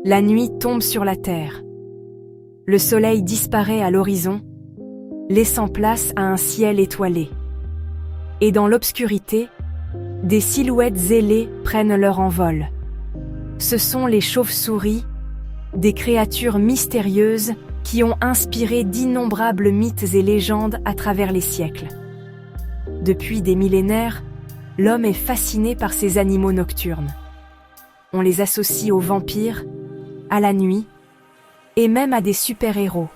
La nuit tombe sur la terre. Le soleil disparaît à l'horizon, laissant place à un ciel étoilé. Et dans l'obscurité, des silhouettes ailées prennent leur envol. Ce sont les chauves-souris, des créatures mystérieuses qui ont inspiré d'innombrables mythes et légendes à travers les siècles. Depuis des millénaires, l'homme est fasciné par ces animaux nocturnes. On les associe aux vampires, à la nuit, et même à des super-héros.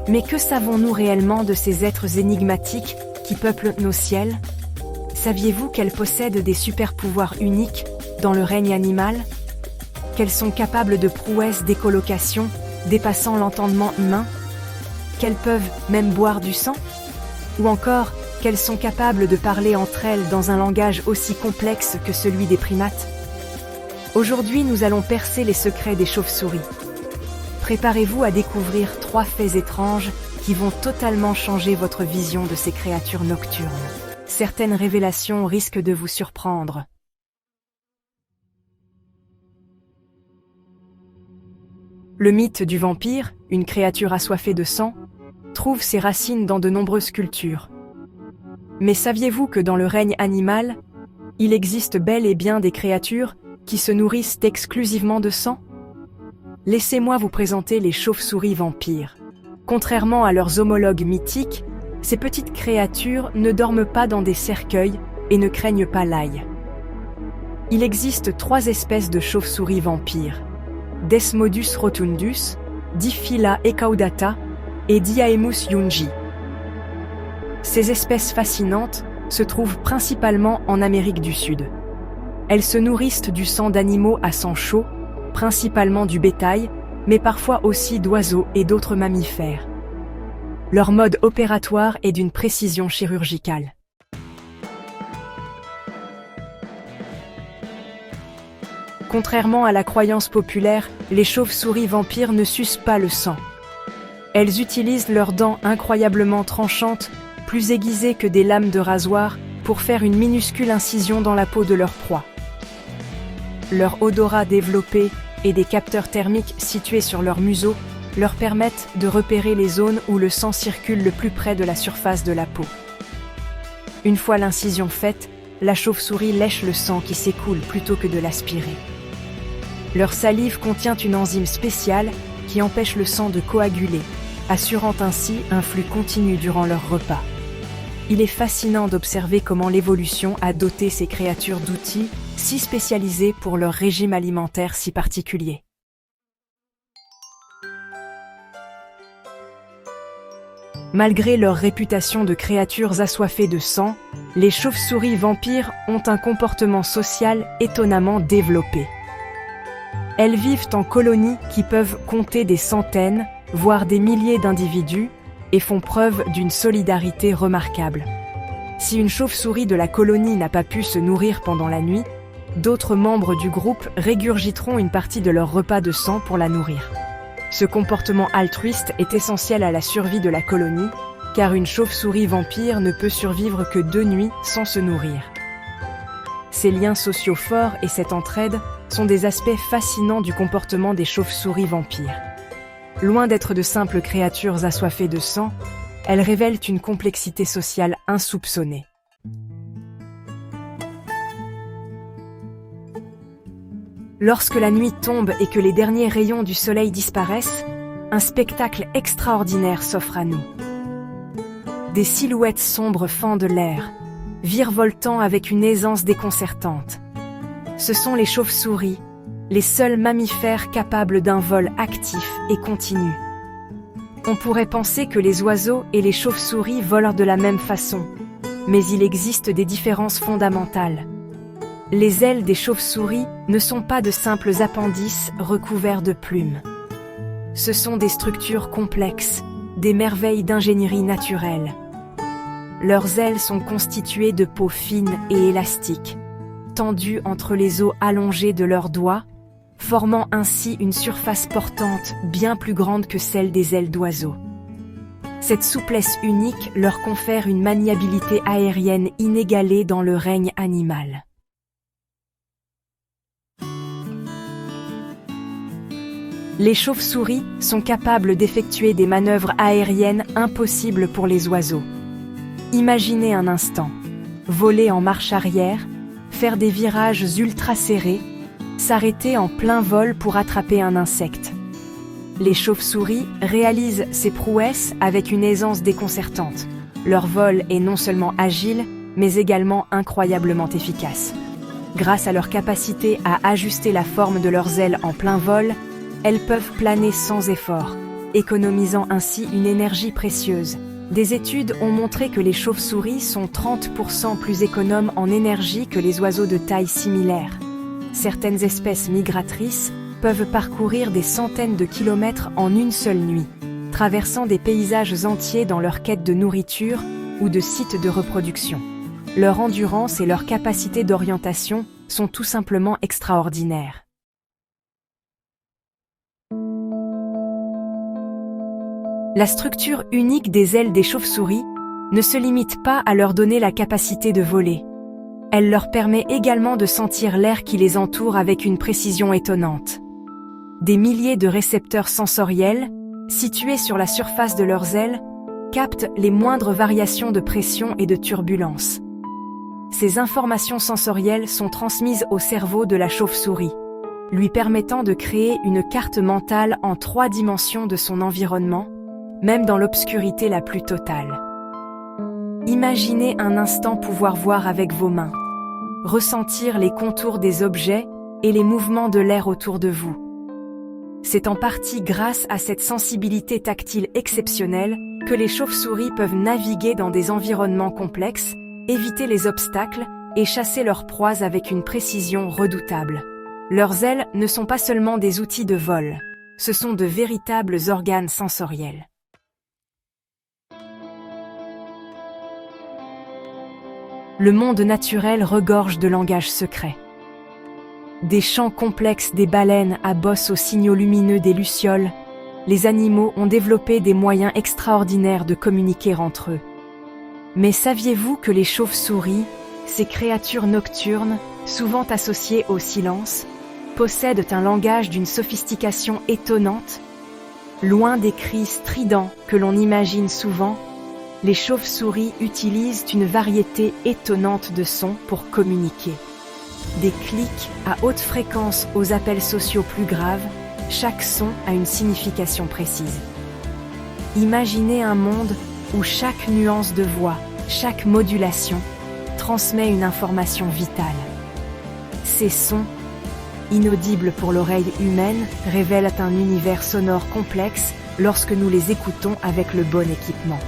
Mais que savons-nous réellement de ces êtres énigmatiques qui peuplent nos ciels? Saviez-vous qu'elles possèdent des super-pouvoirs uniques dans le règne animal? Qu'elles sont capables de prouesses d'écholocation dépassant l'entendement humain? Qu'elles peuvent même boire du sang? Ou encore, qu'elles sont capables de parler entre elles dans un langage aussi complexe que celui des primates? Aujourd'hui, nous allons percer les secrets des chauves-souris. Préparez-vous à découvrir 3 faits étranges qui vont totalement changer votre vision de ces créatures nocturnes. Certaines révélations risquent de vous surprendre. Le mythe du vampire, une créature assoiffée de sang, trouve ses racines dans de nombreuses cultures. Mais saviez-vous que dans le règne animal, il existe bel et bien des créatures qui se nourrissent exclusivement de sang? Laissez-moi vous présenter les chauves-souris vampires. Contrairement à leurs homologues mythiques, ces petites créatures ne dorment pas dans des cercueils et ne craignent pas l'ail. Il existe 3 espèces de chauves-souris vampires: Desmodus rotundus, Diphyla ecaudata et Diaemus yungi. Ces espèces fascinantes se trouvent principalement en Amérique du Sud. Elles se nourrissent du sang d'animaux à sang chaud, principalement du bétail, mais parfois aussi d'oiseaux et d'autres mammifères. Leur mode opératoire est d'une précision chirurgicale. Contrairement à la croyance populaire, les chauves-souris vampires ne sucent pas le sang. Elles utilisent leurs dents incroyablement tranchantes, plus aiguisées que des lames de rasoir, pour faire une minuscule incision dans la peau de leur proie. Leur odorat développé et des capteurs thermiques situés sur leur museau leur permettent de repérer les zones où le sang circule le plus près de la surface de la peau. Une fois l'incision faite, la chauve-souris lèche le sang qui s'écoule plutôt que de l'aspirer. Leur salive contient une enzyme spéciale qui empêche le sang de coaguler, assurant ainsi un flux continu durant leur repas. Il est fascinant d'observer comment l'évolution a doté ces créatures d'outils si spécialisés pour leur régime alimentaire si particulier. Malgré leur réputation de créatures assoiffées de sang, les chauves-souris vampires ont un comportement social étonnamment développé. Elles vivent en colonies qui peuvent compter des centaines, voire des milliers d'individus, et font preuve d'une solidarité remarquable. Si une chauve-souris de la colonie n'a pas pu se nourrir pendant la nuit, d'autres membres du groupe régurgiteront une partie de leur repas de sang pour la nourrir. Ce comportement altruiste est essentiel à la survie de la colonie, car une chauve-souris vampire ne peut survivre que 2 nuits sans se nourrir. Ces liens sociaux forts et cette entraide sont des aspects fascinants du comportement des chauves-souris vampires. Loin d'être de simples créatures assoiffées de sang, elles révèlent une complexité sociale insoupçonnée. Lorsque la nuit tombe et que les derniers rayons du soleil disparaissent, un spectacle extraordinaire s'offre à nous. Des silhouettes sombres fendent l'air, virevoltant avec une aisance déconcertante. Ce sont les chauves-souris, les seuls mammifères capables d'un vol actif et continu. On pourrait penser que les oiseaux et les chauves-souris volent de la même façon, mais il existe des différences fondamentales. Les ailes des chauves-souris ne sont pas de simples appendices recouverts de plumes. Ce sont des structures complexes, des merveilles d'ingénierie naturelle. Leurs ailes sont constituées de peaux fines et élastiques, tendues entre les os allongés de leurs doigts, formant ainsi une surface portante bien plus grande que celle des ailes d'oiseaux. Cette souplesse unique leur confère une maniabilité aérienne inégalée dans le règne animal. Les chauves-souris sont capables d'effectuer des manœuvres aériennes impossibles pour les oiseaux. Imaginez un instant, voler en marche arrière, faire des virages ultra serrés, s'arrêter en plein vol pour attraper un insecte. Les chauves-souris réalisent ces prouesses avec une aisance déconcertante. Leur vol est non seulement agile, mais également incroyablement efficace. Grâce à leur capacité à ajuster la forme de leurs ailes en plein vol, elles peuvent planer sans effort, économisant ainsi une énergie précieuse. Des études ont montré que les chauves-souris sont 30% plus économes en énergie que les oiseaux de taille similaire. Certaines espèces migratrices peuvent parcourir des centaines de kilomètres en une seule nuit, traversant des paysages entiers dans leur quête de nourriture ou de sites de reproduction. Leur endurance et leur capacité d'orientation sont tout simplement extraordinaires. La structure unique des ailes des chauves-souris ne se limite pas à leur donner la capacité de voler. Elle leur permet également de sentir l'air qui les entoure avec une précision étonnante. Des milliers de récepteurs sensoriels, situés sur la surface de leurs ailes, captent les moindres variations de pression et de turbulence. Ces informations sensorielles sont transmises au cerveau de la chauve-souris, lui permettant de créer une carte mentale en 3 dimensions de son environnement, même dans l'obscurité la plus totale. Imaginez un instant pouvoir voir avec vos mains, ressentir les contours des objets et les mouvements de l'air autour de vous. C'est en partie grâce à cette sensibilité tactile exceptionnelle que les chauves-souris peuvent naviguer dans des environnements complexes, éviter les obstacles et chasser leurs proies avec une précision redoutable. Leurs ailes ne sont pas seulement des outils de vol, ce sont de véritables organes sensoriels. Le monde naturel regorge de langages secrets. Des chants complexes des baleines à bosses aux signaux lumineux des lucioles, les animaux ont développé des moyens extraordinaires de communiquer entre eux. Mais saviez-vous que les chauves-souris, ces créatures nocturnes, souvent associées au silence, possèdent un langage d'une sophistication étonnante? Loin des cris stridents que l'on imagine souvent, les chauves-souris utilisent une variété étonnante de sons pour communiquer. Des clics à haute fréquence aux appels sociaux plus graves, chaque son a une signification précise. Imaginez un monde où chaque nuance de voix, chaque modulation, transmet une information vitale. Ces sons, inaudibles pour l'oreille humaine, révèlent un univers sonore complexe lorsque nous les écoutons avec le bon équipement.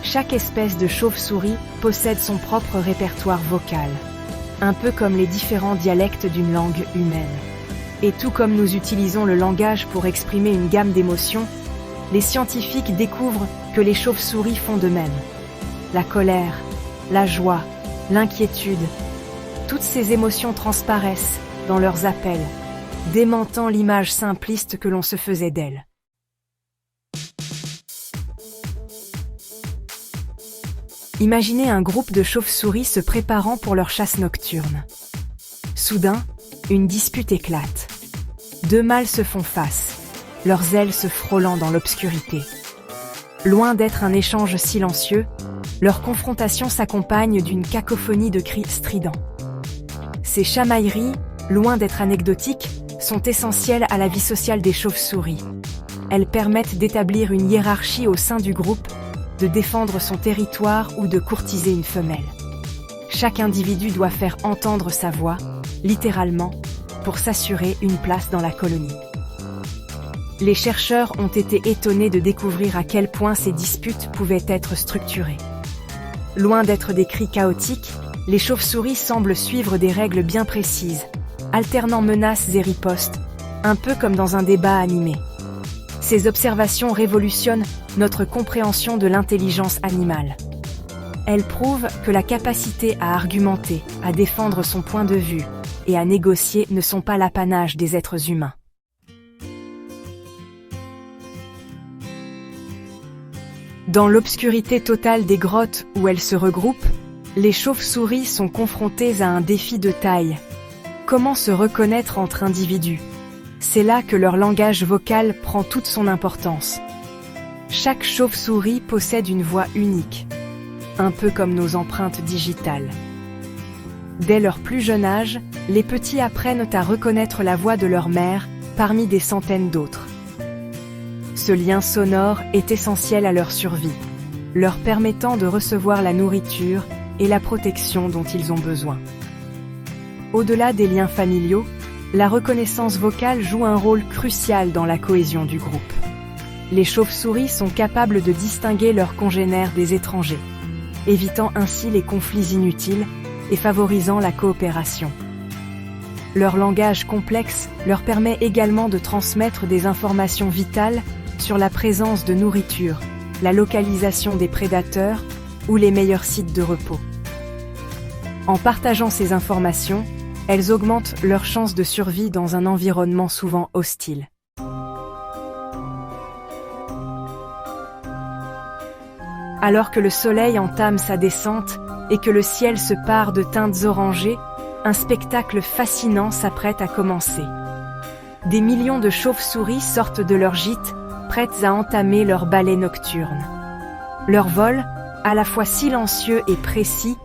Chaque espèce de chauve-souris possède son propre répertoire vocal, un peu comme les différents dialectes d'une langue humaine. Et tout comme nous utilisons le langage pour exprimer une gamme d'émotions, les scientifiques découvrent que les chauves-souris font de même. La colère, la joie, l'inquiétude, toutes ces émotions transparaissent dans leurs appels, démentant l'image simpliste que l'on se faisait d'elles. Imaginez un groupe de chauves-souris se préparant pour leur chasse nocturne. Soudain, une dispute éclate. 2 mâles se font face, leurs ailes se frôlant dans l'obscurité. Loin d'être un échange silencieux, leur confrontation s'accompagne d'une cacophonie de cris stridents. Ces chamailleries, loin d'être anecdotiques, sont essentielles à la vie sociale des chauves-souris. Elles permettent d'établir une hiérarchie au sein du groupe, de défendre son territoire ou de courtiser une femelle. Chaque individu doit faire entendre sa voix, littéralement, pour s'assurer une place dans la colonie. Les chercheurs ont été étonnés de découvrir à quel point ces disputes pouvaient être structurées. Loin d'être des cris chaotiques, les chauves-souris semblent suivre des règles bien précises, alternant menaces et ripostes, un peu comme dans un débat animé. Ces observations révolutionnent notre compréhension de l'intelligence animale. Elles prouvent que la capacité à argumenter, à défendre son point de vue et à négocier ne sont pas l'apanage des êtres humains. Dans l'obscurité totale des grottes où elles se regroupent, les chauves-souris sont confrontées à un défi de taille. Comment se reconnaître entre individus? C'est là que leur langage vocal prend toute son importance. Chaque chauve-souris possède une voix unique, un peu comme nos empreintes digitales. Dès leur plus jeune âge, les petits apprennent à reconnaître la voix de leur mère parmi des centaines d'autres. Ce lien sonore est essentiel à leur survie, leur permettant de recevoir la nourriture et la protection dont ils ont besoin. Au-delà des liens familiaux, la reconnaissance vocale joue un rôle crucial dans la cohésion du groupe. Les chauves-souris sont capables de distinguer leurs congénères des étrangers, évitant ainsi les conflits inutiles et favorisant la coopération. Leur langage complexe leur permet également de transmettre des informations vitales sur la présence de nourriture, la localisation des prédateurs ou les meilleurs sites de repos. En partageant ces informations, elles augmentent leurs chances de survie dans un environnement souvent hostile. Alors que le soleil entame sa descente et que le ciel se pare de teintes orangées, un spectacle fascinant s'apprête à commencer. Des millions de chauves-souris sortent de leur gîte, prêtes à entamer leur ballet nocturne. Leur vol, à la fois silencieux et précis,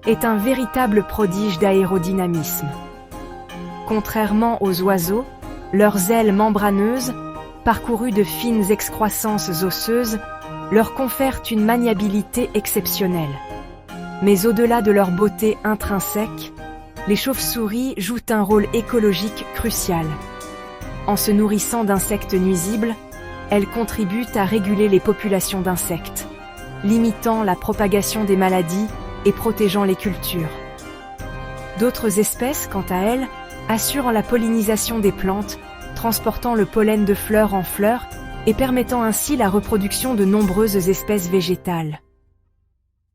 est un véritable prodige d'aérodynamisme. Contrairement aux oiseaux, leurs ailes membraneuses, parcourues de fines excroissances osseuses, leur confèrent une maniabilité exceptionnelle. Mais au-delà de leur beauté intrinsèque, les chauves-souris jouent un rôle écologique crucial. En se nourrissant d'insectes nuisibles, elles contribuent à réguler les populations d'insectes, limitant la propagation des maladies et protégeant les cultures. D'autres espèces, quant à elles, assurent la pollinisation des plantes, transportant le pollen de fleur en fleur et permettant ainsi la reproduction de nombreuses espèces végétales.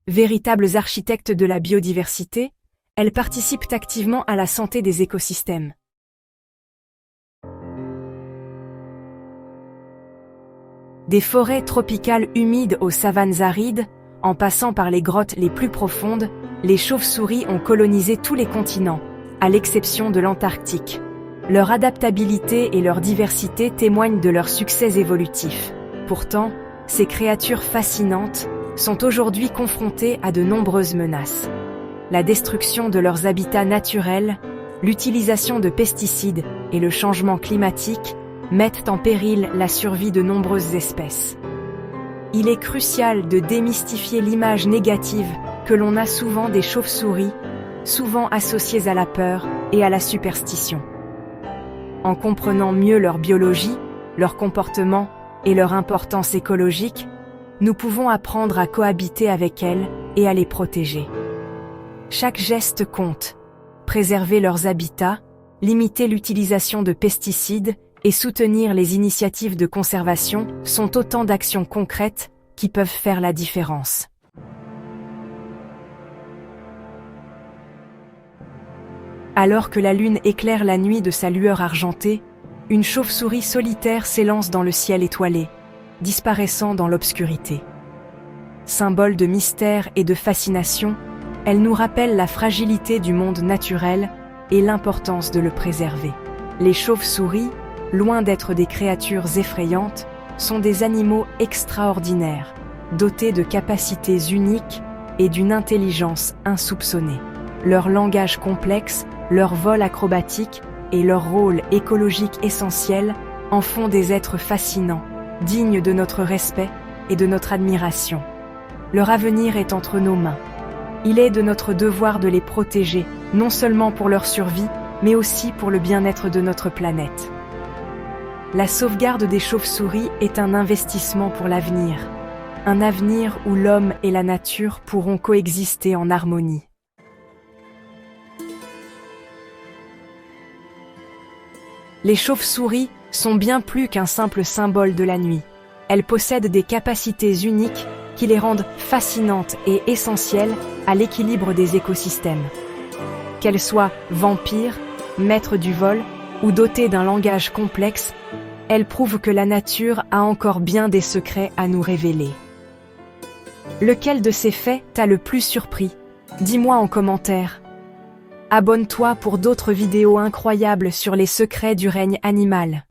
Véritables architectes de la biodiversité, elles participent activement à la santé des écosystèmes. Des forêts tropicales humides aux savanes arides, en passant par les grottes les plus profondes, les chauves-souris ont colonisé tous les continents, à l'exception de l'Antarctique. Leur adaptabilité et leur diversité témoignent de leur succès évolutif. Pourtant, ces créatures fascinantes sont aujourd'hui confrontées à de nombreuses menaces. La destruction de leurs habitats naturels, l'utilisation de pesticides et le changement climatique mettent en péril la survie de nombreuses espèces. Il est crucial de démystifier l'image négative que l'on a souvent des chauves-souris, souvent associées à la peur et à la superstition. En comprenant mieux leur biologie, leur comportement et leur importance écologique, nous pouvons apprendre à cohabiter avec elles et à les protéger. Chaque geste compte. Préserver leurs habitats, limiter l'utilisation de pesticides et soutenir les initiatives de conservation sont autant d'actions concrètes qui peuvent faire la différence. Alors que la lune éclaire la nuit de sa lueur argentée, une chauve-souris solitaire s'élance dans le ciel étoilé, disparaissant dans l'obscurité. Symbole de mystère et de fascination, elle nous rappelle la fragilité du monde naturel et l'importance de le préserver. Les chauves-souris, loin d'être des créatures effrayantes, sont des animaux extraordinaires, dotés de capacités uniques et d'une intelligence insoupçonnée. Leur langage complexe, leur vol acrobatique et leur rôle écologique essentiel en font des êtres fascinants, dignes de notre respect et de notre admiration. Leur avenir est entre nos mains. Il est de notre devoir de les protéger, non seulement pour leur survie, mais aussi pour le bien-être de notre planète. La sauvegarde des chauves-souris est un investissement pour l'avenir. Un avenir où l'homme et la nature pourront coexister en harmonie. Les chauves-souris sont bien plus qu'un simple symbole de la nuit. Elles possèdent des capacités uniques qui les rendent fascinantes et essentielles à l'équilibre des écosystèmes. Qu'elles soient vampires, maîtres du vol ou dotées d'un langage complexe, elles prouvent que la nature a encore bien des secrets à nous révéler. Lequel de ces faits t'a le plus surpris? Dis-moi en commentaire. Abonne-toi pour d'autres vidéos incroyables sur les secrets du règne animal.